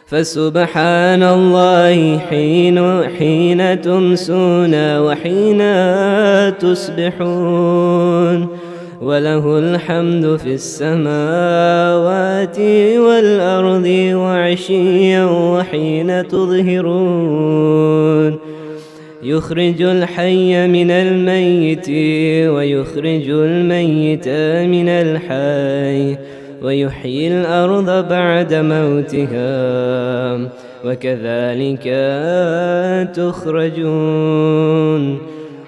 فسبحان الله حين تمسون وحين تصبحون وله الحمد في السماوات والأرض وعشيا وحين تظهرون يخرج الحي من الميت ويخرج الميت من الحي ويحيي الأرض بعد موتها وكذلك تخرجون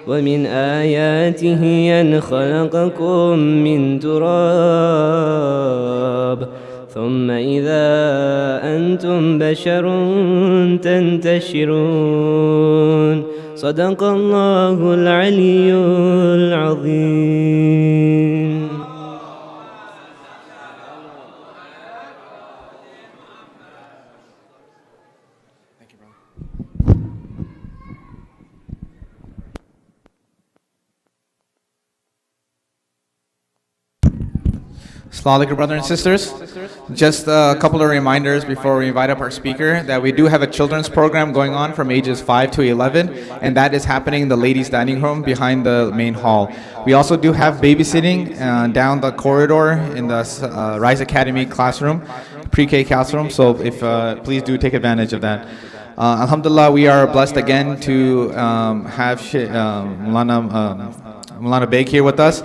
ومن آياته أن خلقكم من تراب ثم إذا أنتم بشر تنتشرون صدق الله العلي العظيم. Assalamu alaikum, brothers and sisters. Just a couple of reminders before we invite up our speaker that we do have a children's program going on from ages 5 to 11, and that is happening in the ladies' dining room behind the main hall. We also do have babysitting down the corridor in the Rise Academy classroom, pre-K classroom, so if please do take advantage of that. Alhamdulillah, we are blessed again to have Moulana Baig here with us.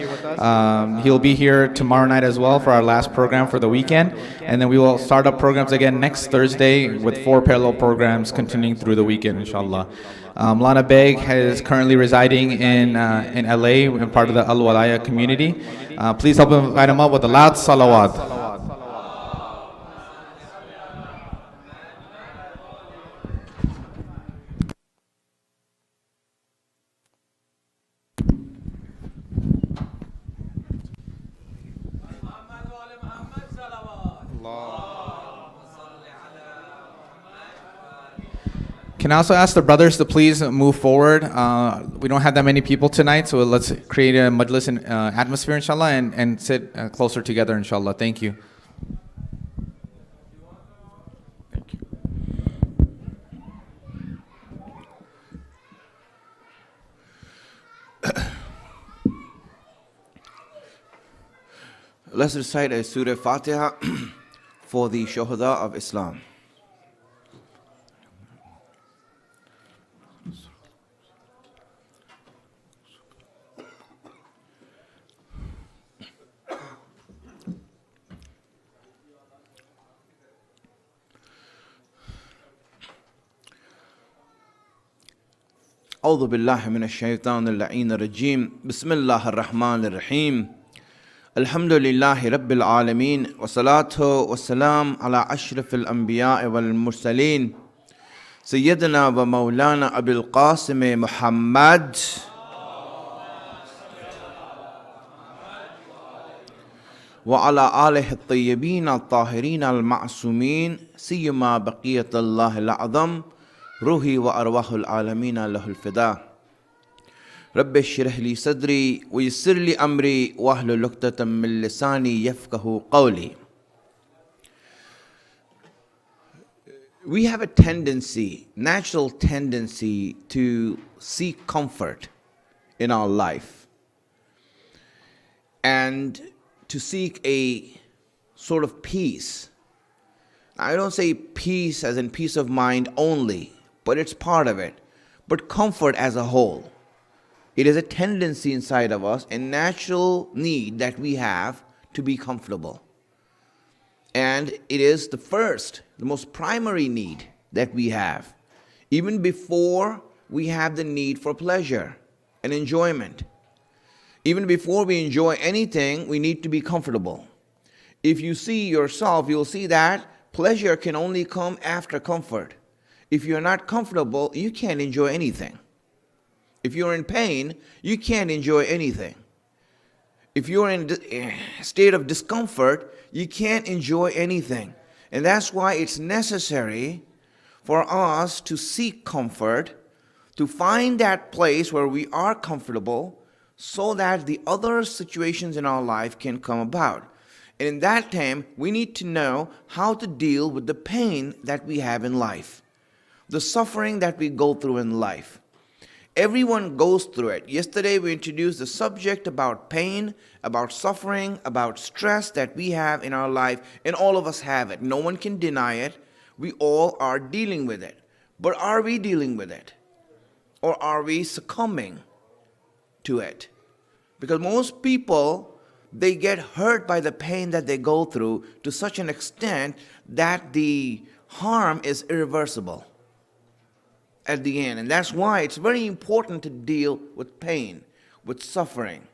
He'll be here tomorrow night as well for our last program for the weekend. And then we will start up programs again next Thursday with 4 parallel programs continuing through the weekend, inshallah. Moulana Baig is currently residing in LA, part of the Al-Walaya community. Please help invite him up with a loud salawat. Can I also ask the brothers to please move forward? We don't have that many people tonight, so let's create a majlis atmosphere, inshallah, and sit closer together, inshallah. Thank you. Thank you. Let's recite a Surah Fatiha for the Shuhada of Islam. أعوذ بالله من الشيطان اللعين الرجيم بسم الله الرحمن الرحيم الحمد لله رب العالمين والصلاة والسلام على أشرف الأنبياء والمرسلين سيدنا ومولانا أبي القاسم محمد وعلى آله الطيبين الطاهرين المعصومين سيما بقية الله الأعظم روحي وأرواح العالمين له الفداء رب اشرح لي صدري ويسر لي أمري واحلل عقدة من لساني يفقهوا قولي. We have a tendency, natural tendency to seek comfort in our life and to seek a sort of peace. I don't say peace as in peace of mind only, but it's part of it. But comfort as a whole. It is a tendency inside of us, a natural need that we have to be comfortable. And it is the most primary need that we have, even before we have the need for pleasure and enjoyment. Even before we enjoy anything, we need to be comfortable. If you see yourself, you'll see that pleasure can only come after comfort. If you're not comfortable, you can't enjoy anything. If you're in pain, you can't enjoy anything. If you're in a state of discomfort, you can't enjoy anything. And that's why it's necessary for us to seek comfort, to find that place where we are comfortable so that the other situations in our life can come about. And in that time, we need to know how to deal with the pain that we have in life, the suffering that we go through in life. Everyone goes through it. Yesterday, we introduced the subject about pain, about suffering, about stress that we have in our life, and all of us have it. No one can deny it. We all are dealing with it. But are we dealing with it? Or are we succumbing to it? Because most people, they get hurt by the pain that they go through to such an extent that the harm is irreversible at the end. And that's why it's very important to deal with pain, with suffering.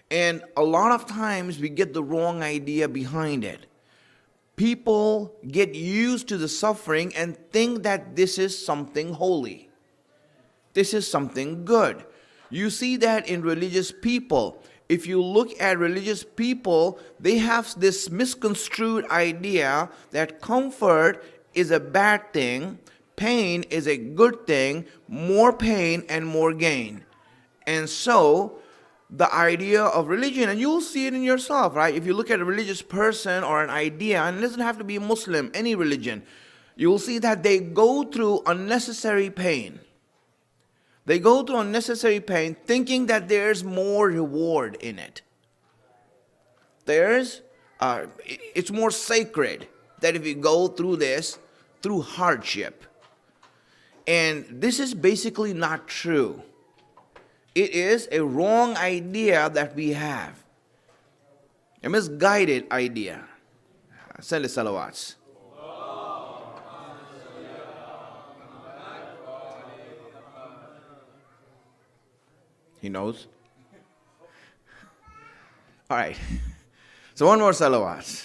And a lot of times we get the wrong idea behind it. People get used to the suffering and think that this is something holy. This is something good. You see that in religious people. If you look at religious people, they have this misconstrued idea that comfort is a bad thing, pain is a good thing, more pain and more gain. And so, the idea of religion, and you'll see it in yourself, right? If you look at a religious person or an idea, and it doesn't have to be a Muslim, any religion, you'll see that they go through unnecessary pain. They go through unnecessary pain thinking that there's more reward in it. It's more sacred that if you go through this, through hardship. And this is basically not true. It is a wrong idea that we have. A misguided idea. Send the salawats. He knows. All right. So one more salawat.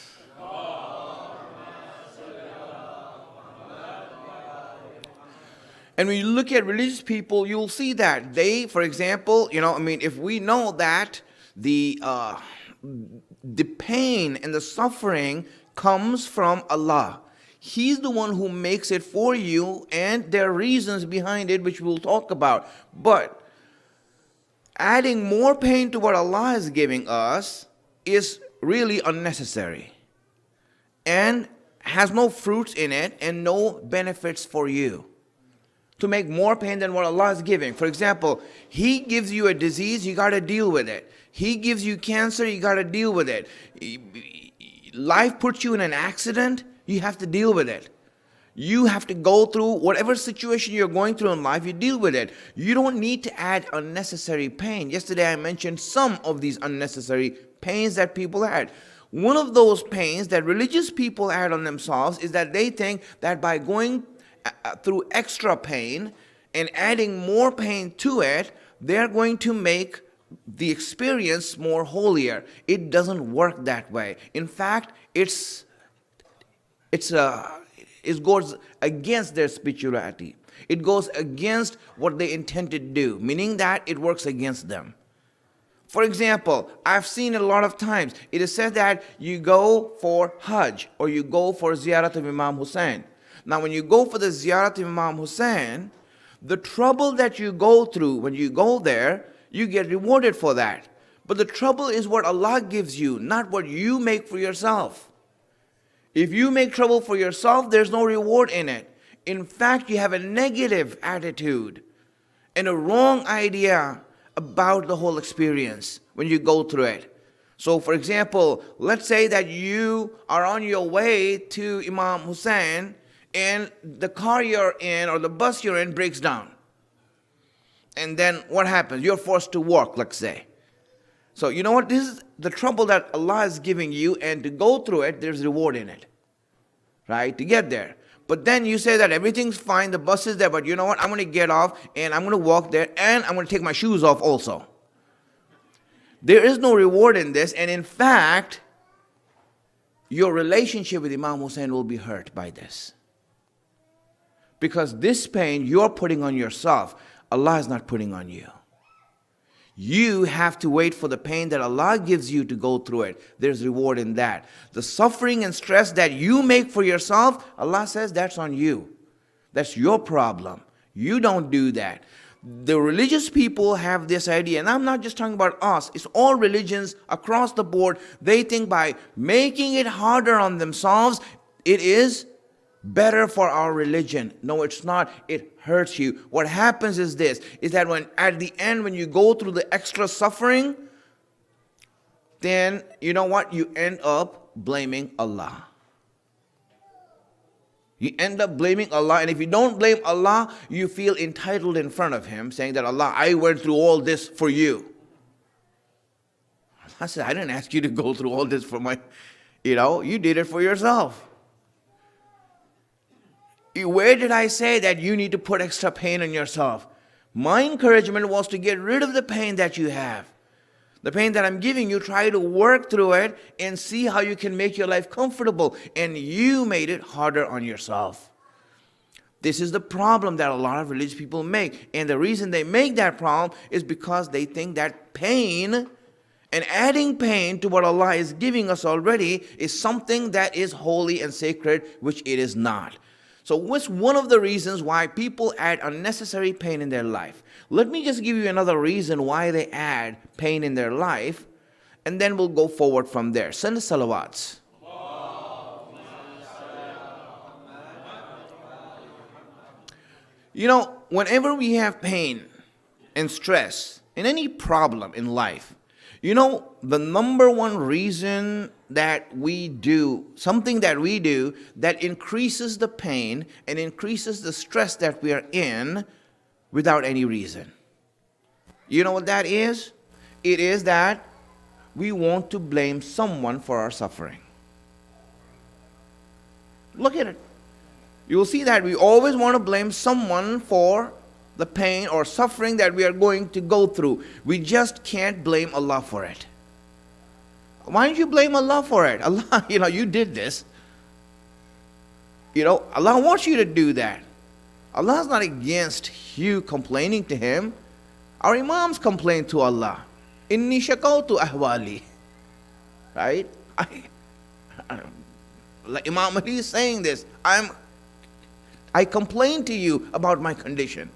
And when you look at religious people, you'll see that they, for example, if we know that the pain and the suffering comes from Allah. He's the one who makes it for you, and there are reasons behind it which we'll talk about. But adding more pain to what Allah is giving us is really unnecessary and has no fruits in it and no benefits for you. To make more pain than what Allah is giving. For example, He gives you a disease, you got to deal with it. He gives you cancer, you got to deal with it. Life puts you in an accident, you have to deal with it. You have to go through whatever situation you're going through in life, you deal with it. You don't need to add unnecessary pain. Yesterday I mentioned some of these unnecessary pains that people had. One of those pains that religious people add on themselves is that they think that by going through extra pain and adding more pain to it, they're going to make the experience more holier. It doesn't work that way. In fact, it goes against their spirituality. It goes against what they intend to do, meaning that it works against them. For example, I've seen it a lot of times. It is said that you go for Hajj or you go for Ziyarat of Imam Hussein. Now, when you go for the Ziyarat of Imam Hussein, the trouble that you go through when you go there, you get rewarded for that. But the trouble is what Allah gives you, not what you make for yourself. If you make trouble for yourself, there's no reward in it. In fact, you have a negative attitude and a wrong idea about the whole experience when you go through it. So, for example, let's say that you are on your way to Imam Hussein and the car you're in or the bus you're in breaks down. And then what happens? You're forced to walk, let's say. So you know what? This is the trouble that Allah is giving you, and to go through it, there's reward in it. Right? To get there. But then you say that everything's fine, the bus is there, but you know what? I'm going to get off and I'm going to walk there and I'm going to take my shoes off also. There is no reward in this, and in fact, your relationship with Imam Hussein will be hurt by this. Because this pain you're putting on yourself, Allah is not putting on you. You have to wait for the pain that Allah gives you to go through it. There's reward in that. The suffering and stress that you make for yourself, Allah says that's on you. That's your problem. You don't do that. The religious people have this idea, and I'm not just talking about us, it's all religions across the board. They think by making it harder on themselves, it is better for our religion. No, it's not. It hurts you. What happens is this, is that when at the end, when you go through the extra suffering, then you know what? You end up blaming Allah. You end up blaming Allah, and if you don't blame Allah, you feel entitled in front of Him, saying that, Allah, I went through all this for you. Allah said, I didn't ask you to go through all this for you did it for yourself. Where did I say that you need to put extra pain on yourself? My encouragement was to get rid of the pain that you have. The pain that I'm giving you, try to work through it and see how you can make your life comfortable. And you made it harder on yourself. This is the problem that a lot of religious people make. And the reason they make that problem is because they think that pain and adding pain to what Allah is giving us already is something that is holy and sacred, which it is not. So what's one of the reasons why people add unnecessary pain in their life? Let me just give you another reason why they add pain in their life, and then we'll go forward from there. Send the salawats. Whenever we have pain and stress in any problem in life, the number one reason that we do, something that we do that increases the pain and increases the stress that we are in without any reason. You know what that is? It is that we want to blame someone for our suffering. Look at it. You will see that we always want to blame someone for the pain or suffering that we are going to go through. We just can't blame Allah for it. Why don't you blame Allah for it? Allah, you did this. Allah wants you to do that. Allah is not against you complaining to Him. Our Imams complain to Allah. Inni shakawtu ahwali. Right? Like Imam Ali is saying this. I complain to you about my condition.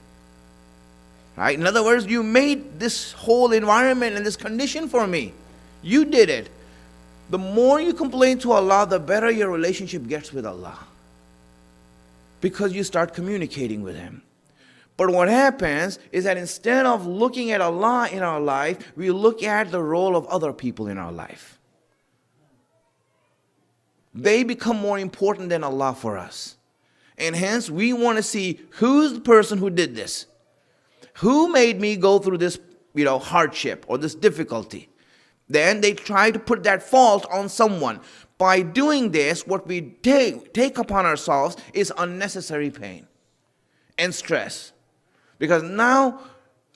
Right? In other words, you made this whole environment and this condition for me. You did it. The more you complain to Allah, the better your relationship gets with Allah. Because you start communicating with Him. But what happens is that instead of looking at Allah in our life, we look at the role of other people in our life. They become more important than Allah for us. And hence, we want to see who's the person who did this. Who made me go through this, hardship or this difficulty? Then they try to put that fault on someone. By doing this, what we take upon ourselves is unnecessary pain and stress. Because now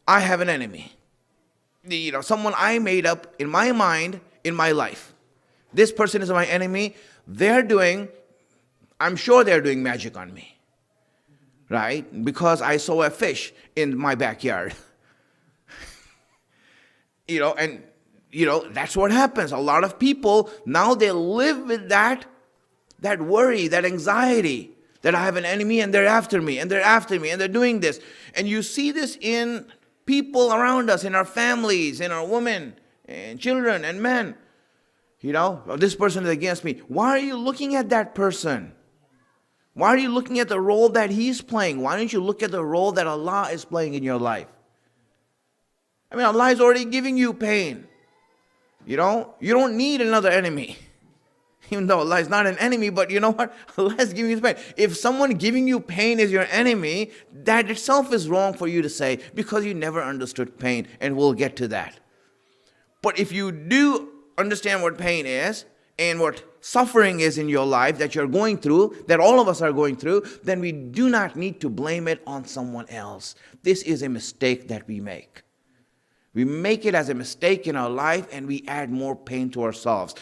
I have an enemy. Someone I made up in my mind, in my life. This person is my enemy. I'm sure they're doing magic on me. Right? Because I saw a fish in my backyard. That's what happens. A lot of people, now they live with that worry, that anxiety, that I have an enemy and they're after me, and they're doing this. And you see this in people around us, in our families, in our women, and children, and men. This person is against me. Why are you looking at that person? Why are you looking at the role that he's playing? Why don't you look at the role that Allah is playing in your life? Allah is already giving you pain. You don't need another enemy. Even though Allah is not an enemy, but you know what? Allah is giving you pain. If someone giving you pain is your enemy, that itself is wrong for you to say, because you never understood pain, and we'll get to that. But if you do understand what pain is, and what suffering is in your life that you're going through, that all of us are going through, then we do not need to blame it on someone else. This is a mistake that we make. We make it as a mistake in our life, and we add more pain to ourselves.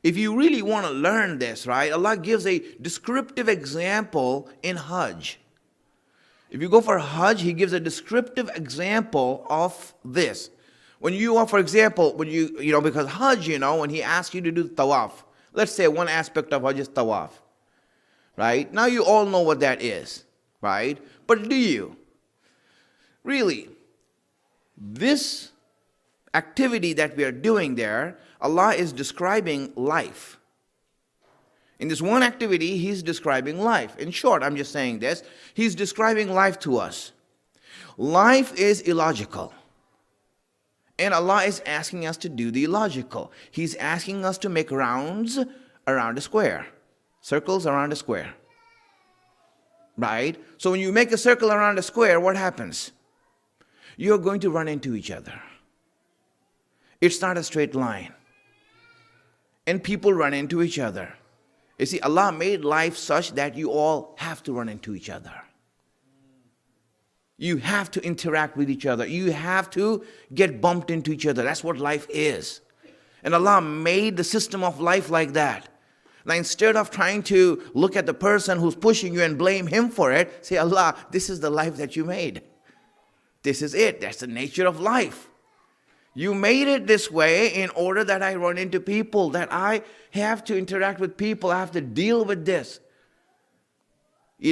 If you really want to learn this, right, Allah gives a descriptive example in Hajj. If you go for Hajj, He gives a descriptive example of this. When you are, for example, because Hajj, when He asks you to do tawaf, let's say one aspect of Hajj is tawaf, right? Now you all know what that is, right? But do you? really, this activity that we are doing there, Allah is describing life. In this one activity, He's describing life. In short, I'm just saying this, He's describing life to us. Life is illogical. And Allah is asking us to do the illogical. He's asking us to make rounds around a square, circles around a square. Right? So when you make a circle around a square, what happens? You're going to run into each other. It's not a straight line. And people run into each other. You see, Allah made life such that you all have to run into each other. You have to interact with each other. You have to get bumped into each other. That's what life is. And Allah made the system of life like that. Now, instead of trying to look at the person who's pushing you and blame him for it, say, Allah, this is the life that you made. This is it. That's the nature of life. You made it this way in order that I run into people, that I have to interact with people. I have to deal with this.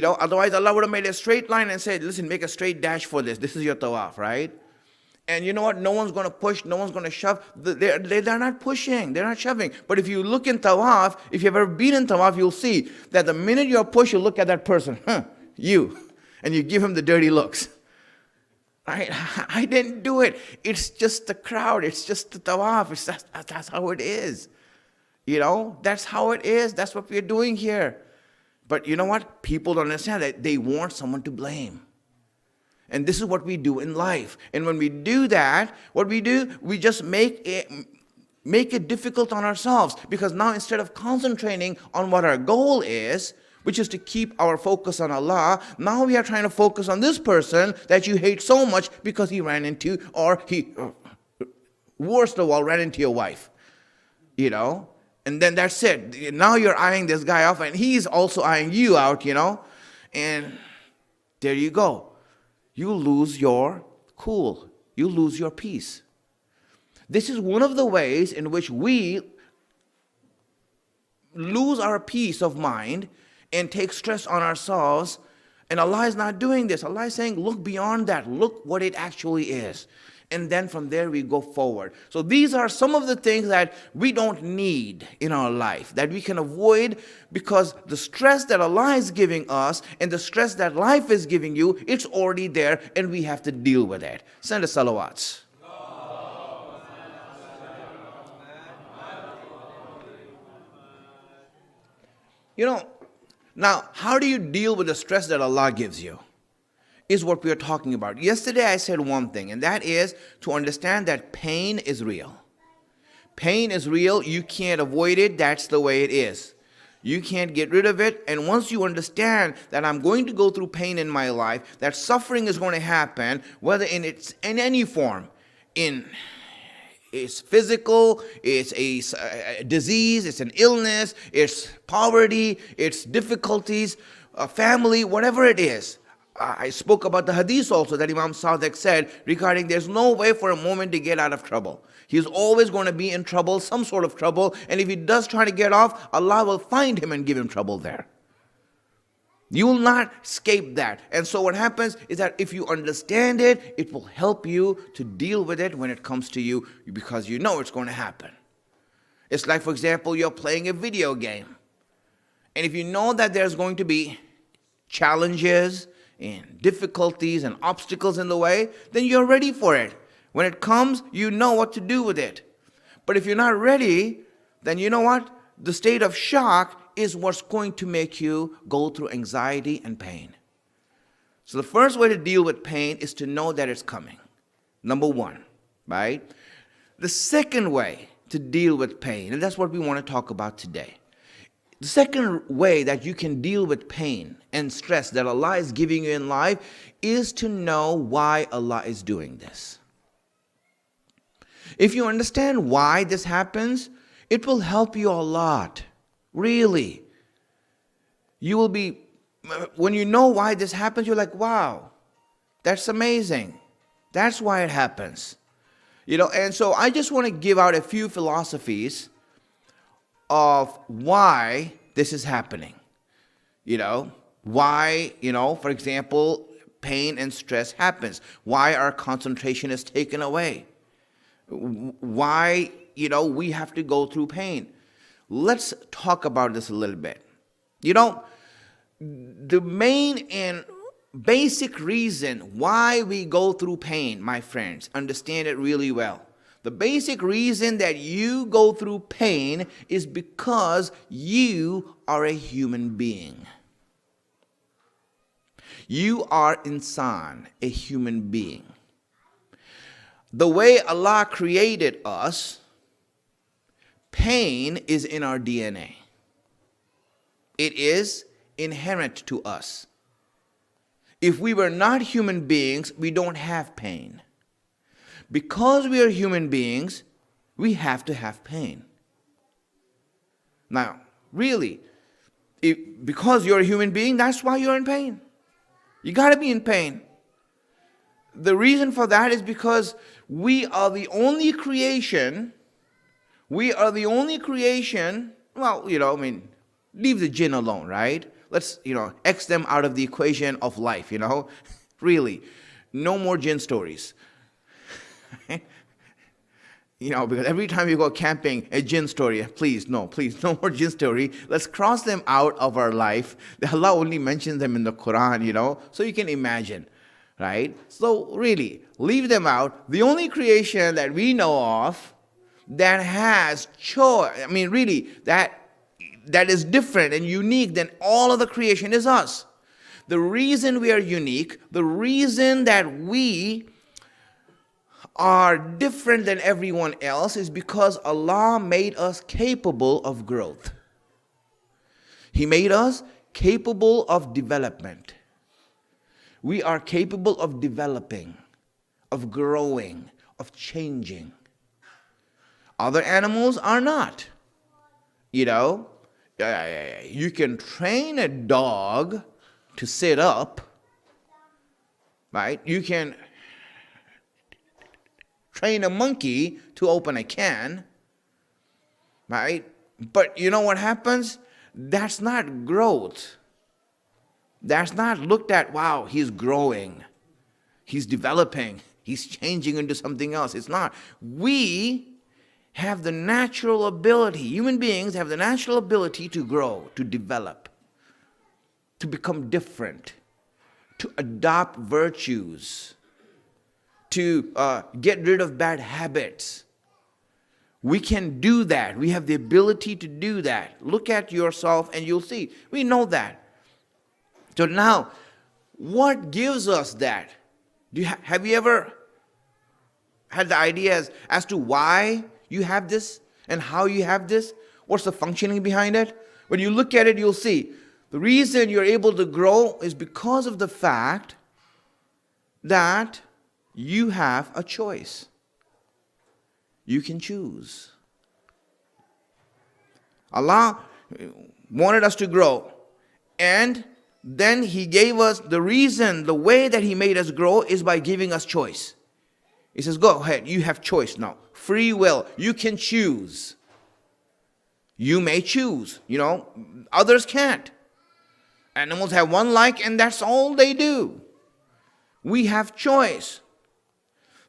Otherwise Allah would have made a straight line and said, listen, make a straight dash for this. This is your tawaf, right? And you know what? No one's going to push. No one's going to shove. They're not pushing. They're not shoving. But if you look in tawaf, if you've ever been in tawaf, you'll see that the minute you're pushed, you look at that person, you, and you give him the dirty looks. I didn't do it. It's just the crowd. It's just the tawaf. That's how it is. That's how it is. That's what we're doing here. But you know what? People don't understand that. They want someone to blame. And this is what we do in life. And when we do that, what we do, we just make it difficult on ourselves. Because now instead of concentrating on what our goal is, which is to keep our focus on Allah, now we are trying to focus on this person that you hate so much because he ran into, or he, worst of all, ran into your wife. And then that's it. Now you're eyeing this guy off and he's also eyeing you out, And there you go. You lose your cool. You lose your peace. This is one of the ways in which we lose our peace of mind and take stress on ourselves. And Allah is not doing this. Allah is saying, look beyond that. Look what it actually is. And then from there we go forward. So these are some of the things that we don't need in our life, that we can avoid, because the stress that Allah is giving us and the stress that life is giving you, it's already there and we have to deal with it. Send a salawats. Now, how do you deal with the stress that Allah gives you? Is what we are talking about. Yesterday I said one thing, and that is to understand that pain is real. Pain is real. You can't avoid it. That's the way it is. You can't get rid of it. And once you understand that I'm going to go through pain in my life, that suffering is going to happen, whether in any form, it's physical, it's a disease, it's an illness, it's poverty, it's difficulties, a family, whatever it is. I spoke about the hadith also that Imam Sadiq said regarding there's no way for a moment to get out of trouble. He's always going to be in trouble, some sort of trouble, and if he does try to get off, Allah will find him and give him trouble there. You will not escape that. And so what happens is that if you understand it, it will help you to deal with it when it comes to you, because you know it's going to happen. It's like, for example, you're playing a video game. And if you know that there's going to be challenges and difficulties and obstacles in the way, then you're ready for it. When it comes, you know what to do with it. But if you're not ready, then you know what? The state of shock is what's going to make you go through anxiety and pain. So the first way to deal with pain is to know that it's coming. Number one, right? The second way to deal with pain, and that's what we want to talk about today. The second way that you can deal with pain and stress that Allah is giving you in life is to know why Allah is doing this. If you understand why this happens, it will help you a lot. Really. You will be, when you know why this happens, you're like, wow, that's amazing. That's why it happens. And so I just want to give out a few philosophies of why this is happening. Why, for example, pain and stress happens, why our concentration is taken away, why, we have to go through pain. Let's talk about this a little bit. The main and basic reason why we go through pain, my friends, understand it really well. The basic reason that you go through pain is because you are a human being. You are insan, a human being. The way Allah created us, pain is in our DNA. It is inherent to us. If we were not human beings, we don't have pain. Because we are human beings, we have to have pain. Now, really, because you're a human being, that's why you're in pain. You got to be in pain. The reason for that is because we are the only creation. Well, leave the jinn alone, right? Let's, X them out of the equation of life, Really, no more jinn stories. Because every time you go camping, a jinn story, please, no more jinn story. Let's cross them out of our life. Allah only mentions them in the Quran, so you can imagine, right? So really, leave them out. The only creation that we know of that has choice, that is different and unique than all of the creation is us. The reason we are unique, the reason that we are different than everyone else is because Allah made us capable of growth. He made us capable of development. We are capable of developing, of growing, of changing. Other animals are not. You can train a dog to sit up, right? You can train a monkey to open a can, right? But you know what happens? That's not growth. That's not looked at, wow, he's growing, he's developing, he's changing into something else. It's not. We have the natural ability, human beings have the natural ability to grow, to develop, to become different, to adopt virtues, to get rid of bad habits. We can do that. We have the ability to do that. Look at yourself and you'll see. We know that. So now, what gives us that? Have you ever had the idea as to why you have this and how you have this? What's the functioning behind it? When you look at it, you'll see. The reason you're able to grow is because of the fact that you have a choice. You can choose. Allah wanted us to grow. And then He gave us the reason, the way that He made us grow is by giving us choice. He says, go ahead, you have choice now. Free will, you can choose. You may choose, others can't. Animals have one like and that's all they do. We have choice.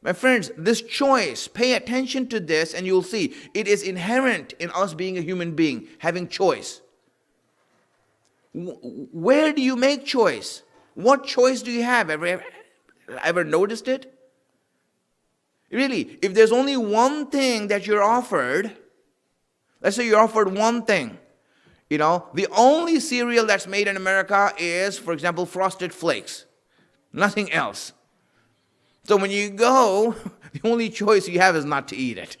My friends, this choice, pay attention to this and you'll see it is inherent in us being a human being, having choice. Where do you make choice? What choice do you have? Ever noticed it? Really, if there's only one thing that you're offered, let's say you're offered one thing. The only cereal that's made in America is, for example, Frosted Flakes. Nothing else. So when you go, the only choice you have is not to eat it.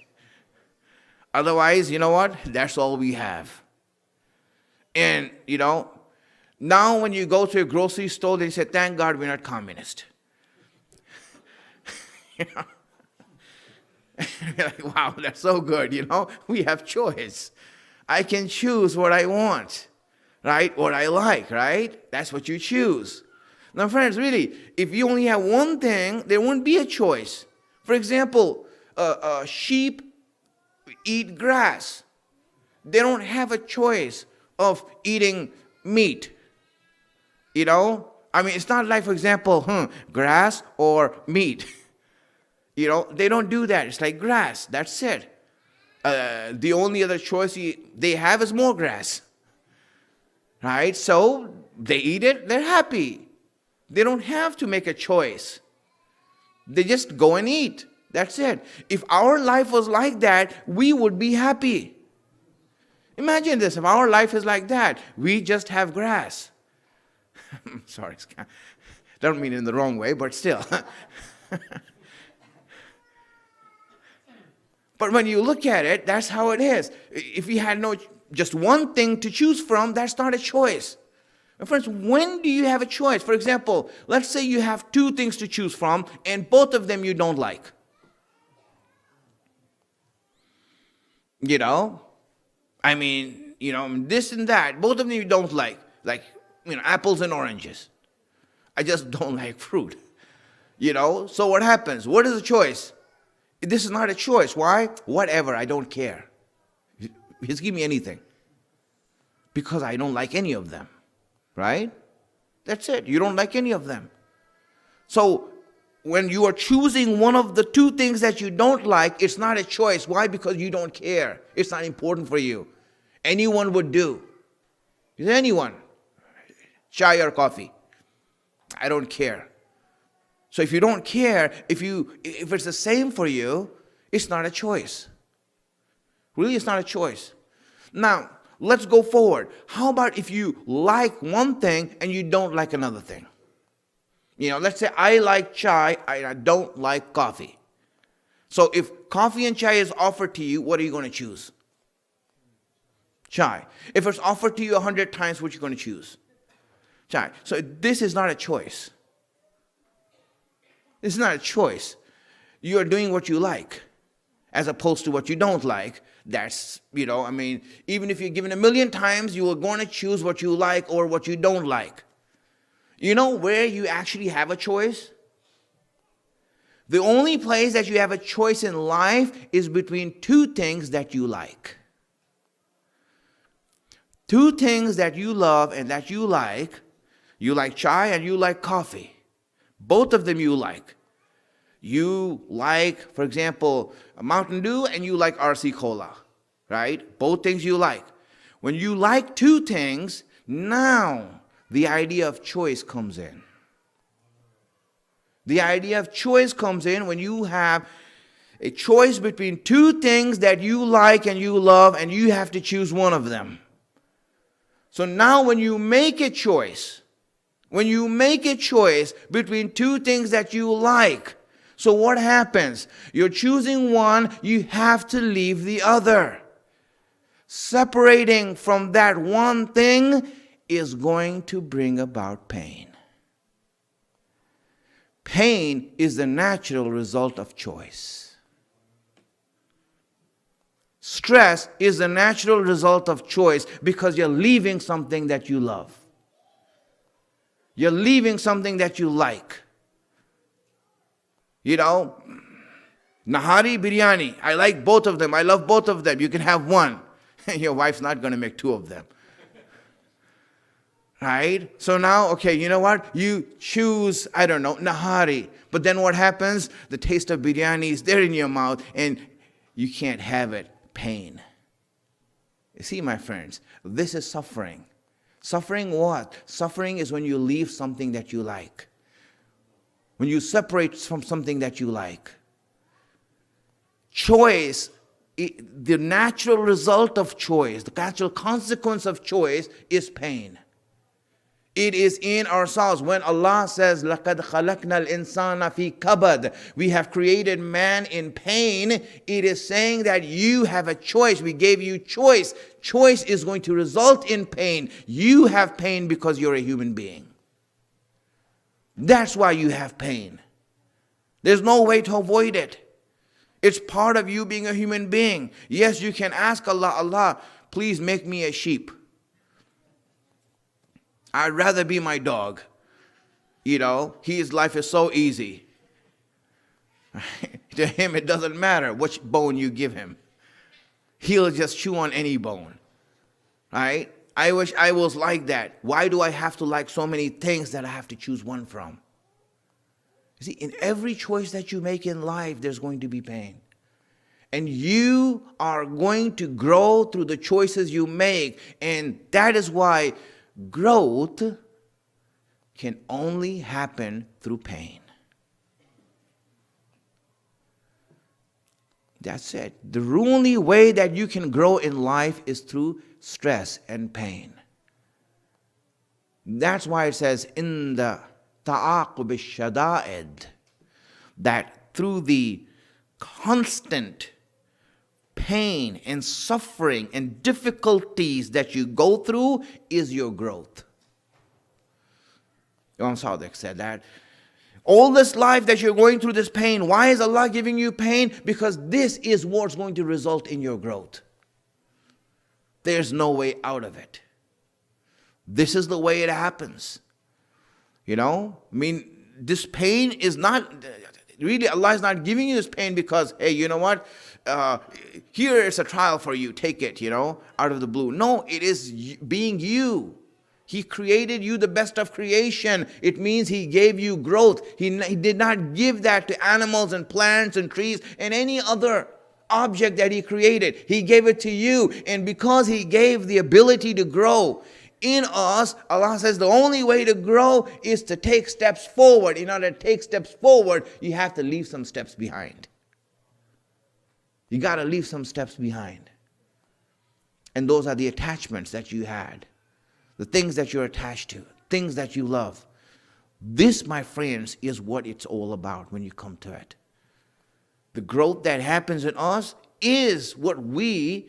Otherwise, you know what? That's all we have. And, now when you go to a grocery store, they say, thank God we're not communist. You're like, wow, that's so good, We have choice. I can choose what I want, right? What I like, right? That's what you choose. Now, friends, really, if you only have one thing, there wouldn't be a choice. For example, sheep eat grass. They don't have a choice of eating meat. I mean, it's not like, for example, grass or meat. They don't do that. It's like grass. That's it. The only other choice they have is more grass. Right? So they eat it. They're happy. They don't have to make a choice. They just go and eat. That's it. If our life was like that, we would be happy. Imagine this. If our life is like that, we just have grass. Sorry. Don't mean it in the wrong way, but still. But when you look at it, that's how it is. If you had just one thing to choose from, that's not a choice. And friends, when do you have a choice? For example, let's say you have two things to choose from, and both of them you don't like. I mean, this and that, both of them you don't like. Like, apples and oranges. I just don't like fruit. So what happens? What is the choice? This is not a choice. Why? Whatever, I don't care. Just give me anything. Because I don't like any of them. Right? That's it. You don't like any of them. So when you are choosing one of the two things that you don't like, it's not a choice. Why? Because you don't care. It's not important for you. Anyone would do. Anyone. Chai or coffee. I don't care. So if you don't care, if it's the same for you, it's not a choice. Really, it's not a choice. Now, let's go forward. How about if you like one thing and you don't like another thing? Let's say I like chai, I don't like coffee. So if coffee and chai is offered to you, what are you going to choose? Chai. If it's offered to you 100 times, what are you going to choose? Chai. So this is not a choice. This is not a choice. You are doing what you like as opposed to what you don't like. That's, even if you're given 1,000,000 times, you are going to choose what you like or what you don't like. Where you actually have a choice? The only place that you have a choice in life is between two things that you like. Two things that you love and that you like. You like chai and you like coffee. Both of them you like. You like, for example, a Mountain Dew and you like RC Cola, right? Both things you like. When you like two things, now the idea of choice comes in. The idea of choice comes in when you have a choice between two things that you like and you love, and you have to choose one of them. So now when you make a choice, between two things that you like, so what happens? You're choosing one, you have to leave the other. Separating from that one thing is going to bring about pain. Pain is the natural result of choice. Stress is the natural result of choice because you're leaving something that you love. You're leaving something that you like. Nahari, biryani. I like both of them. I love both of them. You can have one. Your wife's not going to make two of them. Right? So now, okay, you know what? You choose, nahari. But then what happens? The taste of biryani is there in your mouth and you can't have it. Pain. You see, my friends, this is suffering. Suffering what? Suffering is when you leave something that you like. When you separate from something that you like. Choice, the natural result of choice, the natural consequence of choice is pain. It is in ourselves. When Allah says, لَقَدْ خَلَقْنَا الْإِنسَانَ فِي كَبَدٍ, we have created man in pain, it is saying that you have a choice. We gave you choice. Choice is going to result in pain. You have pain because you're a human being. That's why you have pain. There's no way to avoid it. It's part of you being a human being. Yes, you can ask Allah, Allah, please make me a sheep. I'd rather be my dog. His life is so easy. To him, it doesn't matter which bone you give him. He'll just chew on any bone. Right? I wish I was like that. Why do I have to like so many things that I have to choose one from? You see, in every choice that you make in life, there's going to be pain. And you are going to grow through the choices you make. And that is why growth can only happen through pain. That's it. The only way that you can grow in life is through stress and pain. That's why it says in the ta'aqub al-shada'id that through the constant pain and suffering and difficulties that you go through is your growth. Imam Sadiq said that. All this life that you're going through this pain, why is Allah giving you pain? Because this is what's going to result in your growth. There's no way out of it. This is the way it happens. This pain is not, really Allah is not giving you this pain because, hey, you know what? Here is a trial for you, take it, out of the blue. No, it is being you. He created you the best of creation. It means He gave you growth. He did not give that to animals and plants and trees and any other object that He created. He gave it to you. And because He gave the ability to grow in us, Allah says the only way to grow is to take steps forward. In order to take steps forward, you have to leave some steps behind. You got to leave some steps behind. And those are the attachments that you had. The things that you're attached to, things that you love. This, my friends, is what it's all about when you come to it. The growth that happens in us is the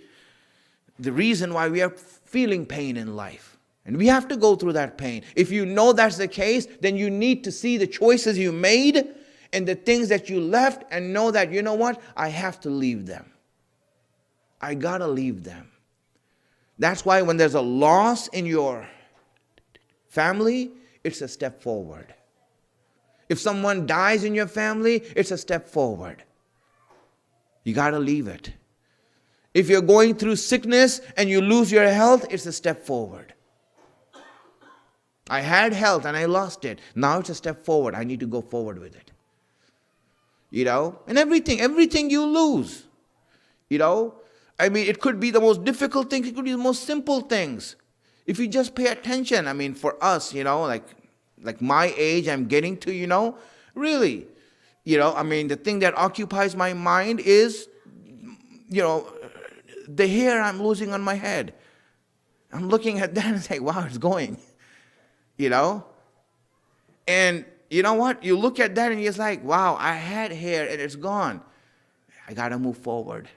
reason why we are feeling pain in life. And we have to go through that pain. If you know that's the case, then you need to see the choices you made and the things that you left and know that, you know what, I have to leave them. I gotta leave them. That's why when there's a loss in your family, it's a step forward. If someone dies in your family, it's a step forward. You got to leave it. If you're going through sickness and you lose your health, it's a step forward. I had health and I lost it. Now it's a step forward. I need to go forward with it. And everything you lose. It could be the most difficult things, it could be the most simple things. If you just pay attention, for us, like my age, I'm getting to, really, the thing that occupies my mind is, the hair I'm losing on my head. I'm looking at that and say, wow, it's going, And you know what? You look at that and you're like, wow, I had hair and it's gone. I got to move forward.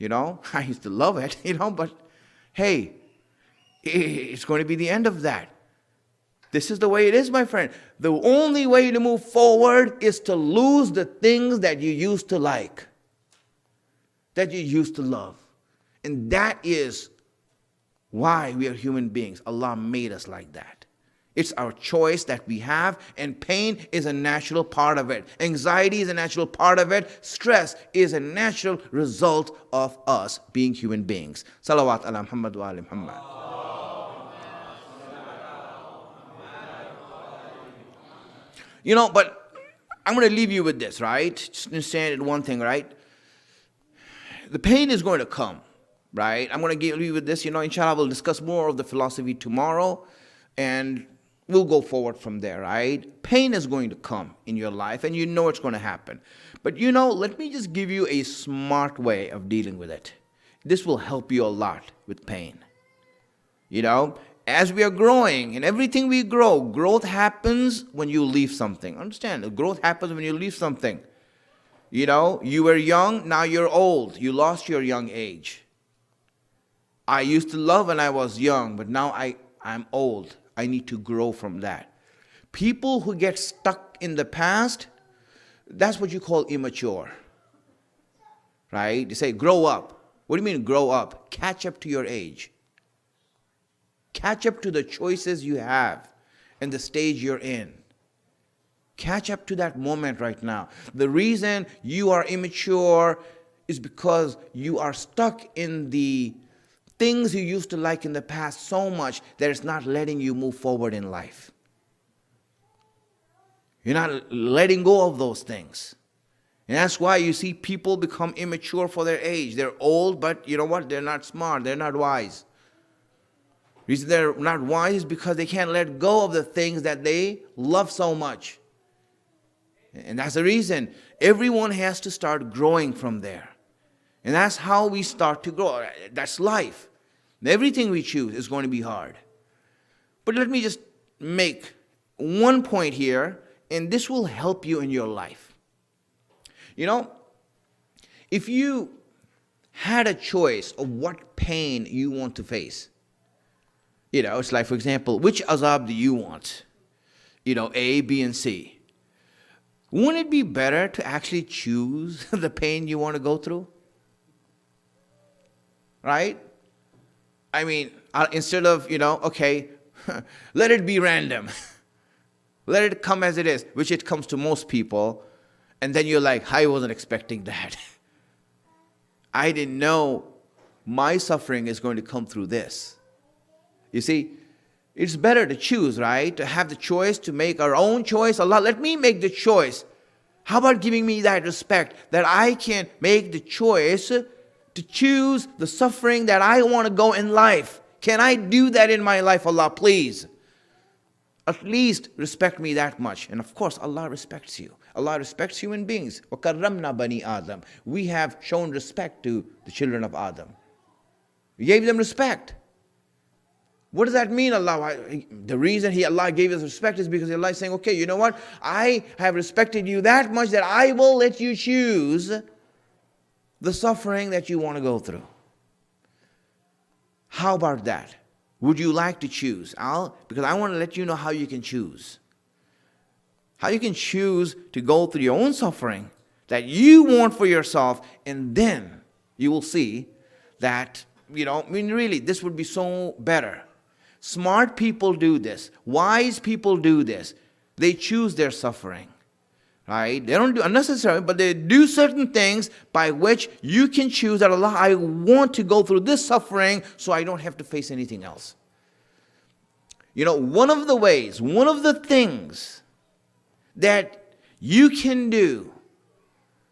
I used to love it, but hey, it's going to be the end of that. This is the way it is, my friend. The only way to move forward is to lose the things that you used to like, that you used to love. And that is why we are human beings. Allah made us like that. It's our choice that we have, and pain is a natural part of it. Anxiety is a natural part of it. Stress is a natural result of us being human beings. Salawat ala Muhammad wa ala Muhammad. But I'm going to leave you with this, right? Just understand one thing, right? The pain is going to come, right? I'm going to leave you with this. Inshallah, we'll discuss more of the philosophy tomorrow, and we'll go forward from there, right? Pain is going to come in your life, and it's going to happen. But let me just give you a smart way of dealing with it. This will help you a lot with pain. As we are growing, and everything we grow, growth happens when you leave something. Understand? Growth happens when you leave something. You were young, now you're old. You lost your young age. I used to love when I was young, but now I'm old. I need to grow from that. People who get stuck in the past, that's what you call immature. Right? They say, grow up. What do you mean, grow up? Catch up to your age. Catch up to the choices you have and the stage you're in. Catch up to that moment right now. The reason you are immature is because you are stuck in the things you used to like in the past so much that it's not letting you move forward in life. You're not letting go of those things. And that's why you see people become immature for their age. They're old, but you know what? They're not smart. They're not wise. The reason they're not wise is because they can't let go of the things that they love so much. And that's the reason. Everyone has to start growing from there. And that's how we start to grow. That's life. Everything we choose is going to be hard. But let me just make one point here, and this will help you in your life. You know, if you had a choice of what pain you want to face, you know, it's like, for example, which azab do you want? You know, A, B, and C. Wouldn't it be better to actually choose the pain you want to go through? Right? I mean, instead of, you know, okay, let it be random. Let it come as it is, which it comes to most people. And then you're like, I wasn't expecting that. I didn't know my suffering is going to come through this. You see, it's better to choose, right? To have the choice, to make our own choice. Allah, let me make the choice. How about giving me that respect that I can make the choice to choose the suffering that I want to go in life? Can I do that in my life, Allah, please? At least respect me that much. And of course, Allah respects you. Allah respects human beings. وَكَرَّمْنَا بَنِي آدَمَ. We have shown respect to the children of Adam. We gave them respect. What does that mean, Allah? The reason Allah gave us respect is because Allah is saying, okay, you know what? I have respected you that much that I will let you choose the suffering that you want to go through. How about that? Would you like to choose? Because I want to let you know how you can choose. How you can choose to go through your own suffering that you want for yourself, and then you will see that, you know, I mean, really, this would be so better. Smart people do this. Wise people do this. They choose their suffering. Right? They don't do unnecessary, but they do certain things by which you can choose that, Allah, I want to go through this suffering so I don't have to face anything else. You know, one of the ways, one of the things that you can do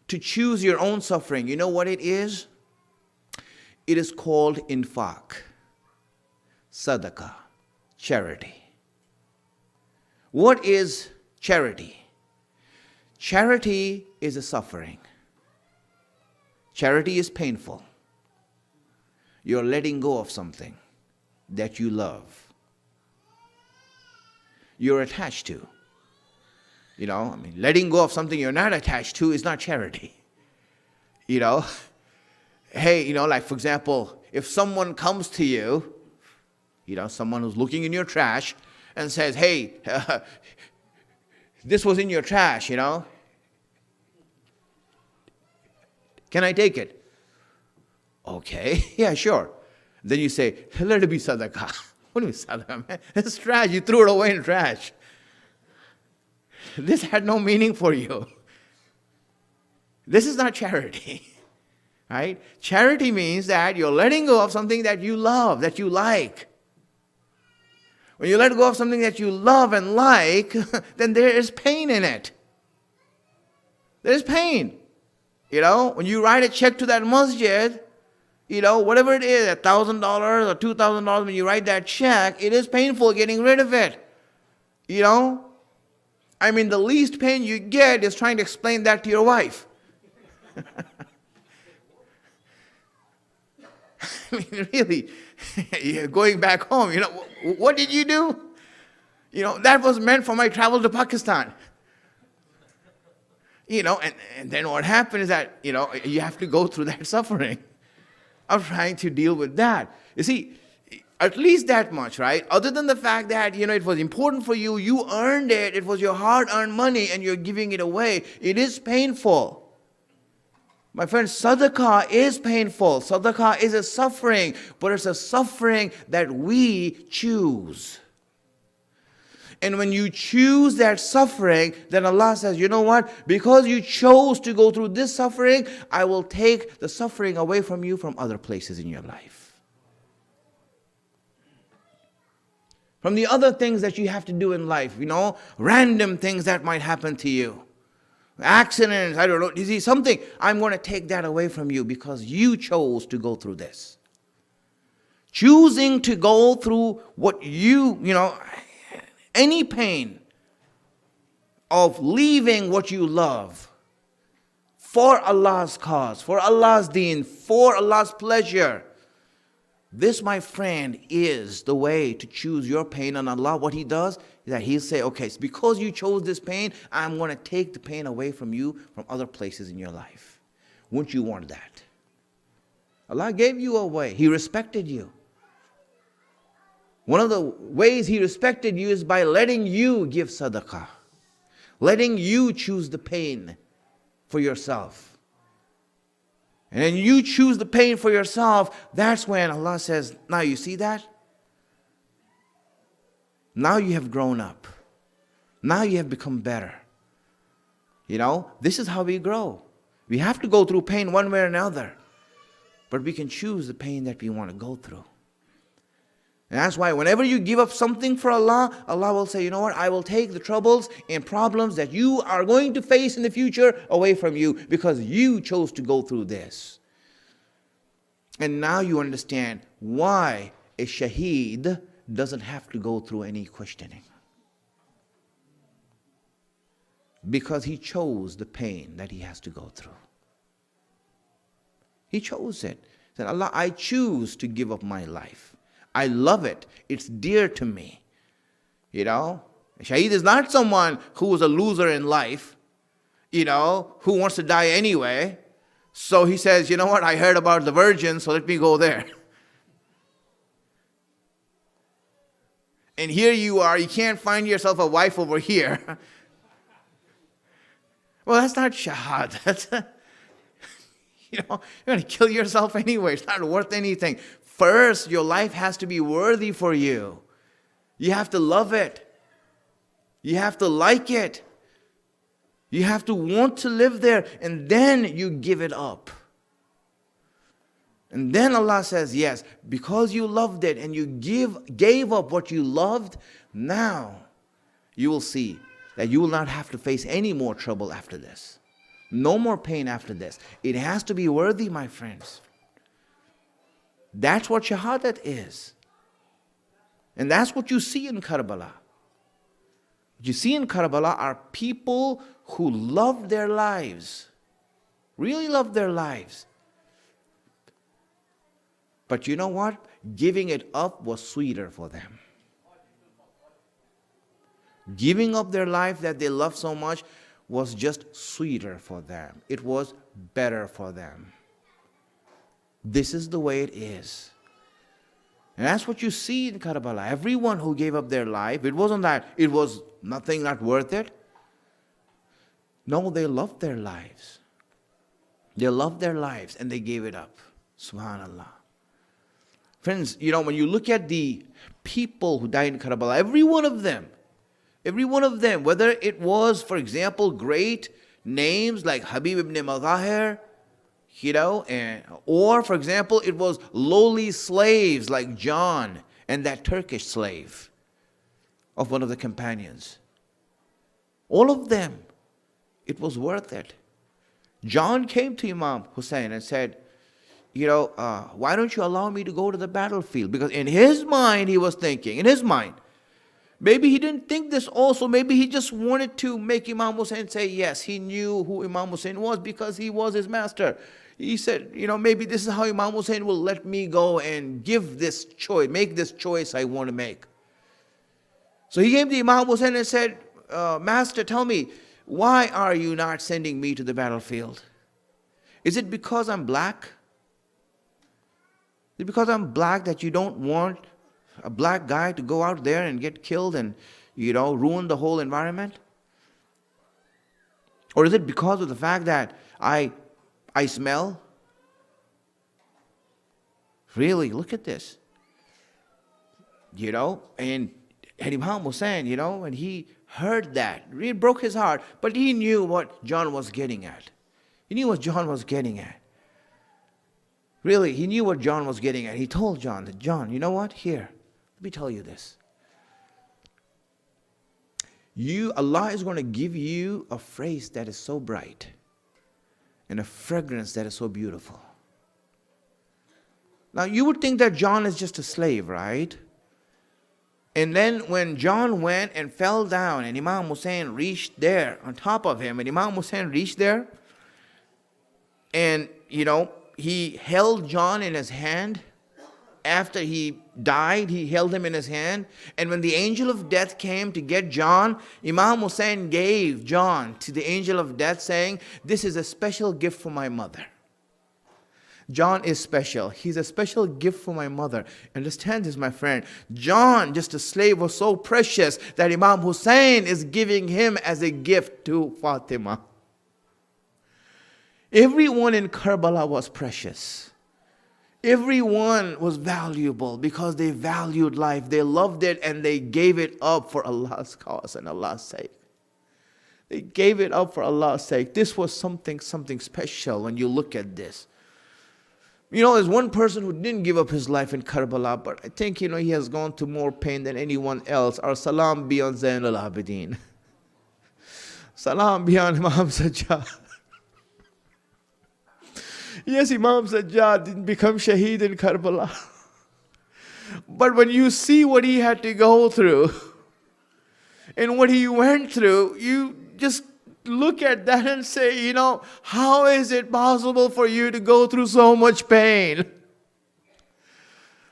to choose your own suffering, you know what it is? It is called infaq, sadaqah, charity. What is charity? Charity is a suffering. Charity is painful. You're letting go of something that you love. You're attached to. You know, I mean, letting go of something you're not attached to is not charity. You know, hey, you know, like for example, if someone comes to you, you know, someone who's looking in your trash and says, hey, this was in your trash, you know. Can I take it? Okay, yeah, sure. Then you say, let it be sadaqah. What do you mean sadaqah, man? It's trash. You threw it away in trash. This had no meaning for you. This is not charity, right? Charity means that you're letting go of something that you love, that you like. When you let go of something that you love and like, then there is pain in it. There's pain. You know, when you write a check to that masjid, you know, whatever it is, $1,000 or $2,000, when you write that check, it is painful getting rid of it. You know? I mean, the least pain you get is trying to explain that to your wife. I mean, really, you're going back home, you know, what did you do? You know, that was meant for my travel to Pakistan. You know, and then what happened is that, you know, you have to go through that suffering of trying to deal with that. You see, at least that much, right? Other than the fact that, you know, it was important for you, you earned it, it was your hard-earned money, and you're giving it away. It is painful. My friends, sadaqah is painful. Sadaqah is a suffering, but it's a suffering that we choose. And when you choose that suffering, then Allah says, you know what? Because you chose to go through this suffering, I will take the suffering away from you from other places in your life. from the other things that you have to do in life, random things that might happen to you. Accidents, I don't know, you see something, I'm going to take that away from you because you chose to go through this. Choosing to go through what any pain of leaving what you love for Allah's cause, for Allah's deen, for Allah's pleasure. This, my friend, is the way to choose your pain. And Allah, what He does is that He'll say, okay, it's because you chose this pain, I'm going to take the pain away from you from other places in your life. Wouldn't you want that? Allah gave you a way. He respected you. One of the ways He respected you is by letting you give sadaqah, letting you choose the pain for yourself. And then you choose the pain for yourself. That's when Allah says, now you see that? Now you have grown up. Now you have become better. This is how we grow. We have to go through pain one way or another. But we can choose the pain that we want to go through. And that's why whenever you give up something for Allah, Allah will say, you know what, I will take the troubles and problems that you are going to face in the future away from you because you chose to go through this. And now you understand why a shaheed doesn't have to go through any questioning. Because he chose the pain that he has to go through. He chose it. He said, Allah, I choose to give up my life. I love it. It's dear to me. Shaheed is not someone who is a loser in life, who wants to die anyway. So he says, you know what, I heard about the virgin, so let me go there. And here you are, you can't find yourself a wife over here. Well, that's not shahad. That's, you're going to kill yourself anyway. It's not worth anything. First, your life has to be worthy for you. You have to love it. You have to like it. You have to want to live there. And then you give it up. And then Allah says, yes, because you loved it and you gave up what you loved, now you will see that you will not have to face any more trouble after this. No more pain after this. It has to be worthy, my friends. That's what shahadat is. And that's what you see in Karbala. What you see in Karbala are people who love their lives. Really love their lives. But you know what? Giving it up was sweeter for them. Giving up their life that they love so much was just sweeter for them. It was better for them. This is the way it is. And that's what you see in Karbala. Everyone who gave up their life, it wasn't that it was nothing not worth it. No, they loved their lives. They loved their lives and they gave it up. Subhanallah. Friends, when you look at the people who died in Karbala, every one of them, whether it was, for example, great names like Habib ibn Mazahir, or, for example, it was lowly slaves like John and that Turkish slave of one of the companions. All of them, it was worth it. John came to Imam Hussein and said, why don't you allow me to go to the battlefield? Because in his mind, he was thinking, maybe he didn't think this also, maybe he just wanted to make Imam Hussein say yes. He knew who Imam Hussein was because he was his master. He said, maybe this is how Imam Hussein will let me go and make this choice I want to make. So he came to Imam Hussein and said, Master, tell me, why are you not sending me to the battlefield? Is it because I'm black? Is it because I'm black that you don't want a black guy to go out there and get killed and, ruin the whole environment? Or is it because of the fact that I smell? Really, look at this. And Imam Hussein, when he heard that, it really broke his heart, but he knew what John was getting at. Really, he knew what John was getting at. He told John that, John, you know what? Here, let me tell you this. Allah is going to give you a face that is so bright and a fragrance that is so beautiful. Now you would think that John is just a slave, right? And then when John went and fell down and Imam Hussein reached there on top of him, and Imam Hussein reached there and, he held John in his hand. After he died, he held him in his hand. And when the angel of death came to get John, Imam Hussein gave John to the angel of death saying, "This is a special gift for my mother." John is special. He's a special gift for my mother. Understand this, my friend. John, just a slave, was so precious that Imam Hussein is giving him as a gift to Fatima. Everyone in Karbala was precious. Everyone was valuable because they valued life. They loved it and they gave it up for Allah's cause and Allah's sake. They gave it up for Allah's sake. This was something special when you look at this. There's one person who didn't give up his life in Karbala, but I think, he has gone through more pain than anyone else. Our salam be on Zain al-Abidin. Salam be on Imam Sajjad. Yes, Imam Sajjad didn't become shaheed in Karbala. But when you see what he had to go through and what he went through, you just look at that and say, how is it possible for you to go through so much pain?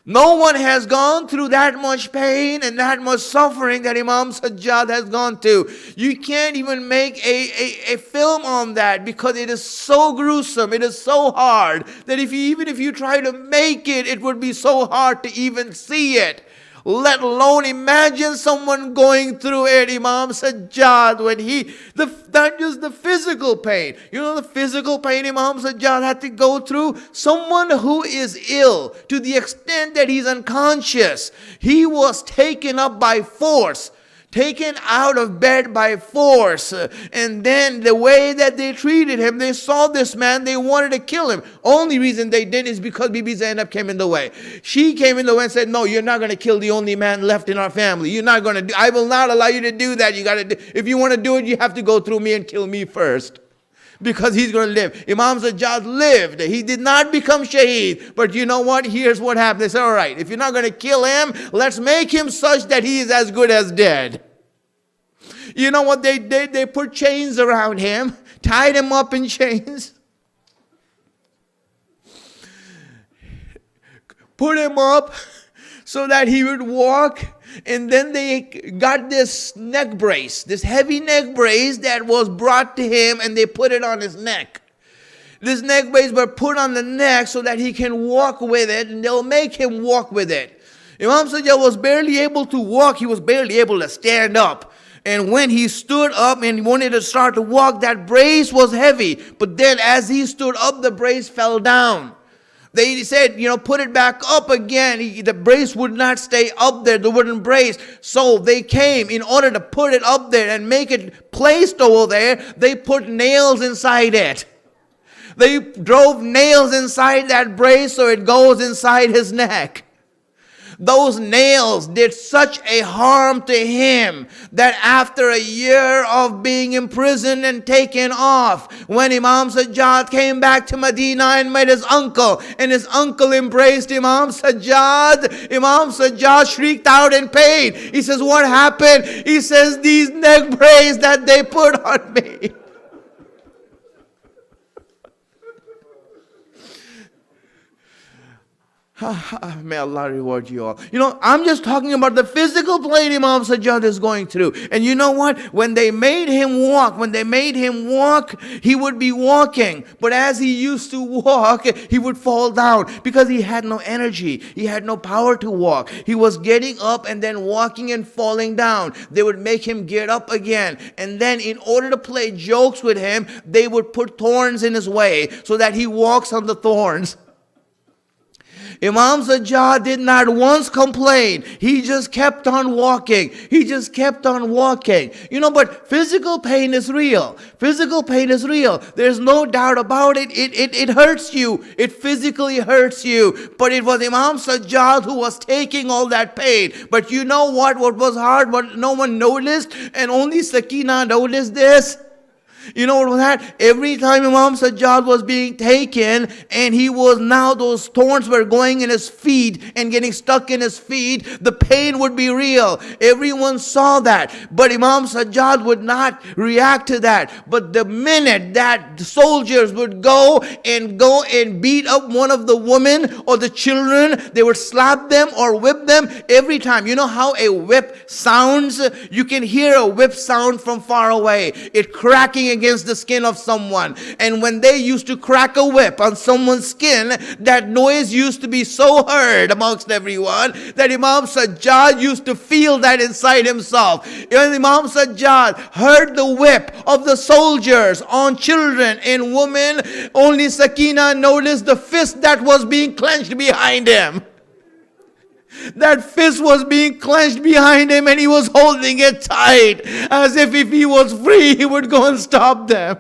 No one has gone through that much pain and that much suffering that Imam Sajjad has gone through. You can't even make a film on that because it is so gruesome, it is so hard that even if you try to make it, it would be so hard to even see it. Let alone imagine someone going through it. Imam Sajjad, not just the physical pain. The physical pain Imam Sajjad had to go through. Someone who is ill to the extent that he's unconscious. He was taken up by force. Taken out of bed by force. And then the way that they treated him, they saw this man, they wanted to kill him. Only reason they did is because Bibi Zainab came in the way. She came in the way and said, "No, you're not going to kill the only man left in our family. You're not going to I will not allow you to do that. If you want to do it, you have to go through me and kill me first." Because he's going to live. Imam Sajjad lived. He did not become shaheed. But you know what? Here's what happened. They said, all right, if you're not going to kill him, let's make him such that he is as good as dead. You know what they did? They put chains around him, tied him up in chains, put him up so that he would walk. And then they got this neck brace, this heavy neck brace that was brought to him, and they put it on his neck. This neck brace was put on the neck so that he can walk with it, and they'll make him walk with it. Imam Sajjad was barely able to walk. He was barely able to stand up. And when he stood up and wanted to start to walk, that brace was heavy. But then as he stood up, the brace fell down. They said, put it back up again. The brace would not stay up there, the wooden brace. So they came in order to put it up there and make it placed over there. They put nails inside it. They drove nails inside that brace so it goes inside his neck. Those nails did such a harm to him that after a year of being imprisoned and taken off, when Imam Sajjad came back to Medina and met his uncle, and his uncle embraced Imam Sajjad shrieked out in pain. He says, "What happened?" He says, "These neck braces that they put on me." May Allah reward you all. I'm just talking about the physical pain Imam Sajjad is going through. And you know what? When they made him walk, he would be walking. But as he used to walk, he would fall down because he had no energy. He had no power to walk. He was getting up and then walking and falling down. They would make him get up again. And then in order to play jokes with him, they would put thorns in his way so that he walks on the thorns. Imam Sajjad did not once complain. He just kept on walking. He just kept on walking. But physical pain is real. Physical pain is real. There's no doubt about it. It hurts you. It physically hurts you. But it was Imam Sajjad who was taking all that pain. But you know what? What was hard, what no one noticed, and only Sakina noticed this? You know what was that? Every time Imam Sajjad was being taken and those thorns were going in his feet and getting stuck in his feet, the pain would be real. Everyone saw that. But Imam Sajjad would not react to that. But the minute that the soldiers would go and beat up one of the women or the children, they would slap them or whip them every time. You know how a whip sounds? You can hear a whip sound from far away. It cracking against the skin of someone. And when they used to crack a whip on someone's skin, that noise used to be so heard amongst everyone that Imam Sajjad used to feel that inside himself. When Imam Sajjad heard the whip of the soldiers on children and women, only Sakina noticed the fist that was being clenched behind him. That fist was being clenched behind him and he was holding it tight as if he was free, he would go and stop them.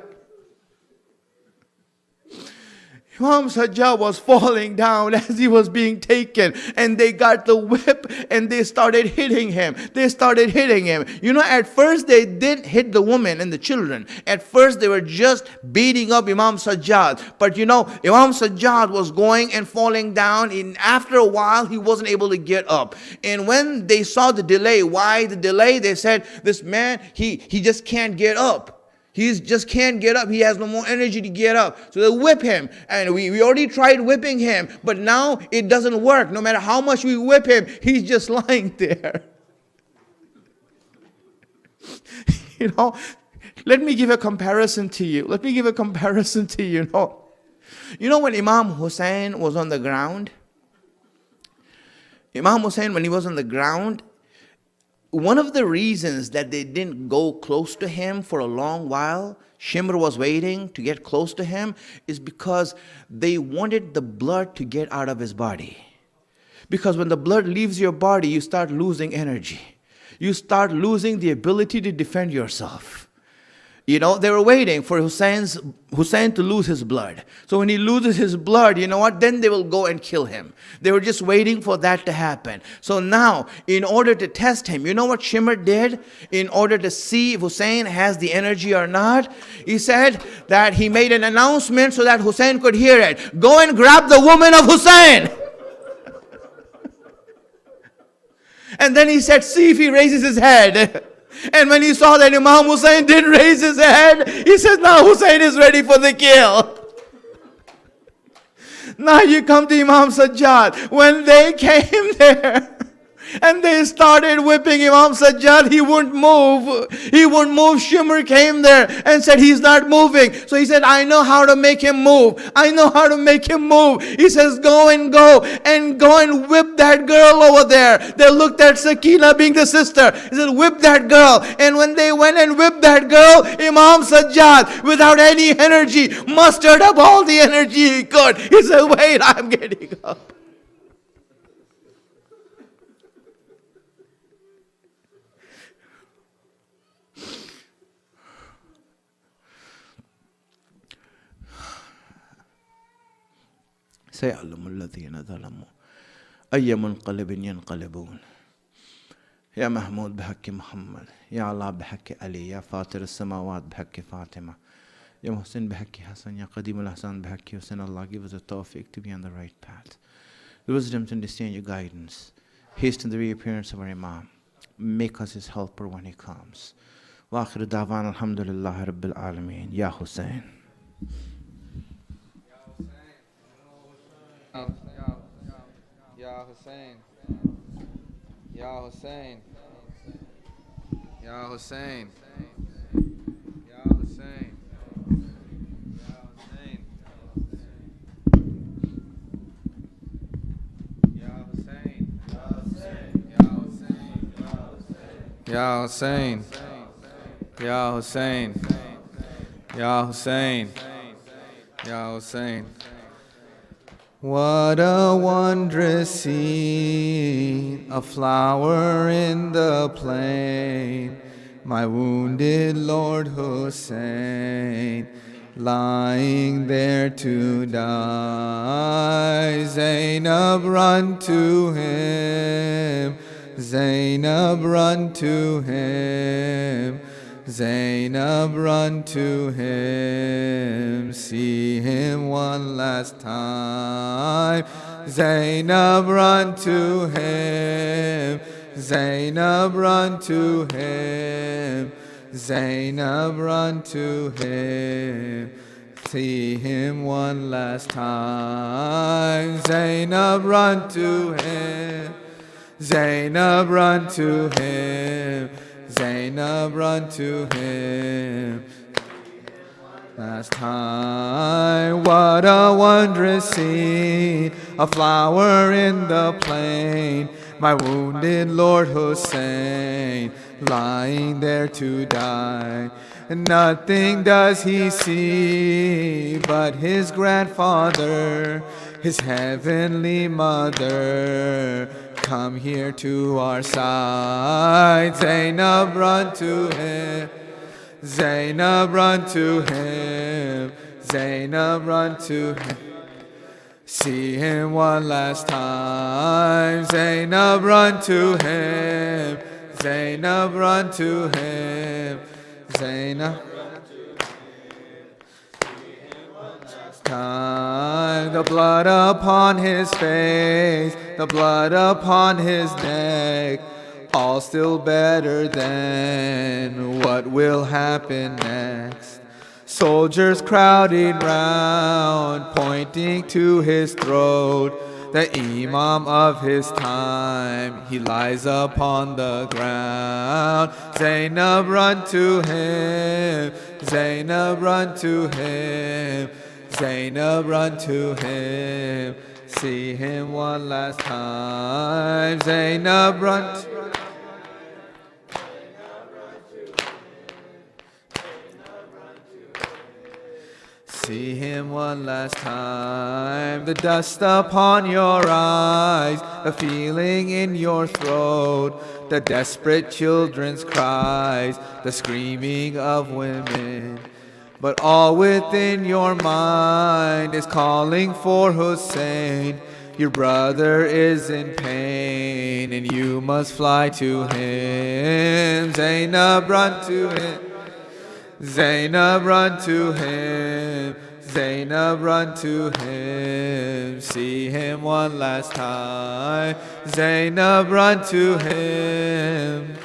Imam Sajjad was falling down as he was being taken, and they got the whip and they started hitting him. At first they didn't hit the women and the children. At first they were just beating up Imam Sajjad. But Imam Sajjad was going and falling down, and after a while he wasn't able to get up. And when they saw the delay, why the delay? They said, this man, he just can't get up. He just can't get up. He has no more energy to get up. So they whip him. And we already tried whipping him. But now it doesn't work. No matter how much we whip him, he's just lying there. Let me give a comparison to you. When Imam Hussein was on the ground? Imam Hussein, when he was on the ground, one of the reasons that they didn't go close to him for a long while, Shimr was waiting to get close to him, is because they wanted the blood to get out of his body. Because when the blood leaves your body, you start losing energy. You start losing the ability to defend yourself. They were waiting for Hussein to lose his blood. So when he loses his blood, then they will go and kill him. They were just waiting for that to happen. So now, in order to test him, you know what Shimr did? In order to see if Hussein has the energy or not, he said that he made an announcement so that Hussein could hear it. Go and grab the woman of Hussein. And then he said, see if he raises his head. And when he saw that Imam Hussein didn't raise his head, he said, now Hussein is ready for the kill. Now you come to Imam Sajjad. When they came there and they started whipping Imam Sajjad, he wouldn't move. Shimr came there and said, he's not moving. So he said, I know how to make him move. He says, go and whip that girl over there. They looked at Sakina being the sister. He said, whip that girl. And when they went and whipped that girl, Imam Sajjad, without any energy, mustered up all the energy he could. He said, wait, I'm getting up. سيعلم الذين ظلموا أي منقلب ينقلبون يا محمود بحق محمد يا الله بحق علي يا فاطر السماوات بحق فاطمة يا محسن بحق حسن يا قديم الأحسان بحق حسن. Allah give us the tawfiq to be on the right path, the wisdom to understand your guidance. Hasten the reappearance of our Imam. Make us his helper when he comes. Wa akhir da'wan alhamdulillah rabbil alameen. Ya Hussein. Ya Hussein, Ya Hussein, Ya Hussein, Ya Hussein, Ya Hussein, Ya Hussein, Ya Hussein, Ya Hussein, Ya Hussein. What a wondrous scene, a flower in the plain, my wounded Lord Hussein, lying there to die. Zainab, run to him, Zainab, run to him, Zainab, run to him, see him one last time. Zainab, run to him, Zainab, run to him, Zainab, run to him, see him one last time. Zainab, run to him, Zainab, run to him, Zainab, run to him. Last time, what a wondrous scene, a flower in the plain, my wounded Lord Hussein, lying there to die. And nothing does he see but his grandfather, his heavenly mother, come here to our side. Zainab, run to him, Zainab, run to him, Zainab, run to him, see him one last time. Zainab, run to him, Zainab, run to him, Zainab, time. The blood upon his face, the blood upon his neck, all still better than what will happen next. Soldiers crowding round, pointing to his throat. The Imam of his time, he lies upon the ground. Zainab, run to him, Zainab, run to him, Zainab, run to him, see him one last time. Zainab, run to him, see him one last time. The dust upon your eyes, the feeling in your throat, the desperate children's cries, the screaming of women. But all within your mind is calling for Hussein. Your brother is in pain and you must fly to him. Zainab, run to him, Zainab, run to him, Zainab, run to him, see him one last time. Zainab, run to him,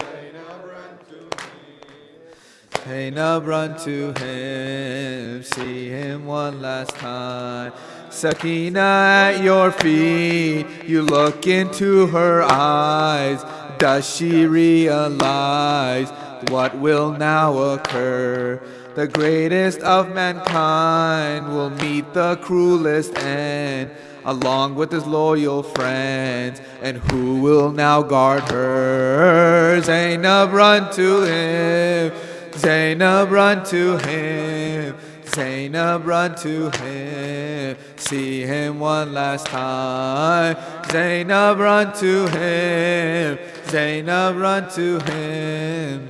Zainab, run to him, see him one last time. Sakina at your feet, you look into her eyes. Does she realize what will now occur? The greatest of mankind will meet the cruelest end, along with his loyal friends. And who will now guard her? Zainab, run to him, Zainab, run to him, Zainab, run to him, see him one last time. Zainab, run to him, Zainab, run to him,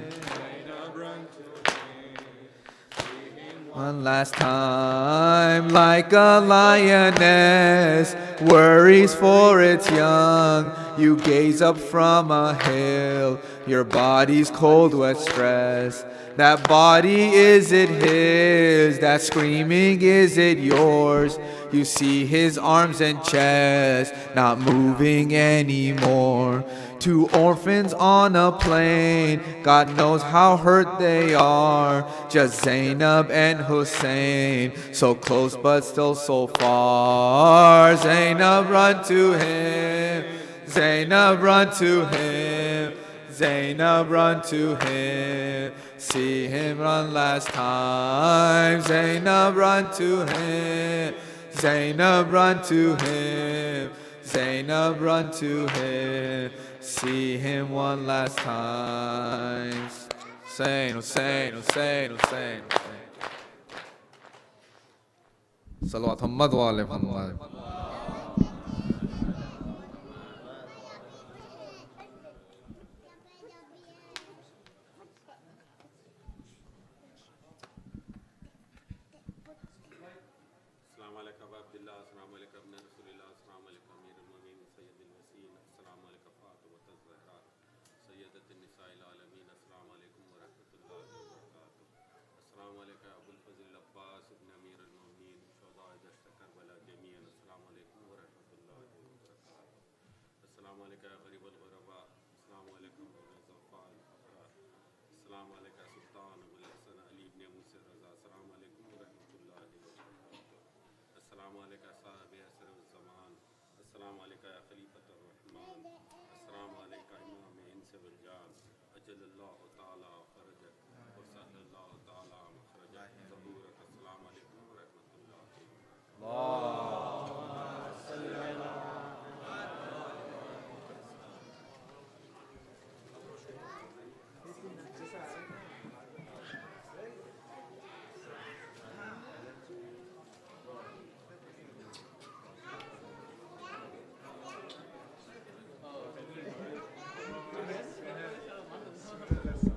one last time. Like a lioness worries for its young, you gaze up from a hill, your body's cold with stress. That body, is it his? That screaming, is it yours? You see his arms and chest not moving anymore. Two orphans on a plane, God knows how hurt they are. Just Zainab and Hussein, so close but still so far. Zainab, run to him, Zainab, run to him, Zainab, run to him, see him one last time. Zainab, run to him, Zainab, run to him, Zainab, run to him, see him one last time. Hussein, Hussein, Hussein, Hussein, Hussein. Salawat Muhammad wa ala Muhammad. अस्सलाम वालेकुम अब्ना रसूलिल्लाह, अस्सलाम वालेकुम अमीरुल मोमिनीन सय्यदुल वसीन, अस्सलाम वालेकुम फातिमतुज़ ज़हरा सय्यदतुन निसाइल आलमीन, अस्सलाम वालेकुम व रहमतुल्लाहि व बरकातुहू, अस्सलाम वालेकुम अबुल फज़ल अब्बास इब्न अमीरुल मोमिनीन शुहदाए दश्त करबला जमीअन, अस्सलाम वालेकुम व रहमतुल्लाहि व बरकातुहू, अस्सलाम वालेकुम गरीबुल गुरबा, अस्सलाम वालेकुम ज़फ़ाल फ़खरा, अस्सलाम वालेकुम सुल्तान अबुल हसन अली इब्न मूसा रज़ा, अस्सलाम वालेकुम व रहमतुल्लाहि व बरकातुहू, अस्सलाम वालेकुम साहिब असरुज़ ज़मान, अस्सलाम वालेकुम या खलीफतुर रहमान, अस्सलाम वालेकुम इमाम इंस वल जान, अजलल्लाहु तआला फरजक व सल्लल्लाहु तआला मखरजक ज़बूरक, अस्सलाम वालेकुम व रहमतुल्लाहि व बरकातुहू।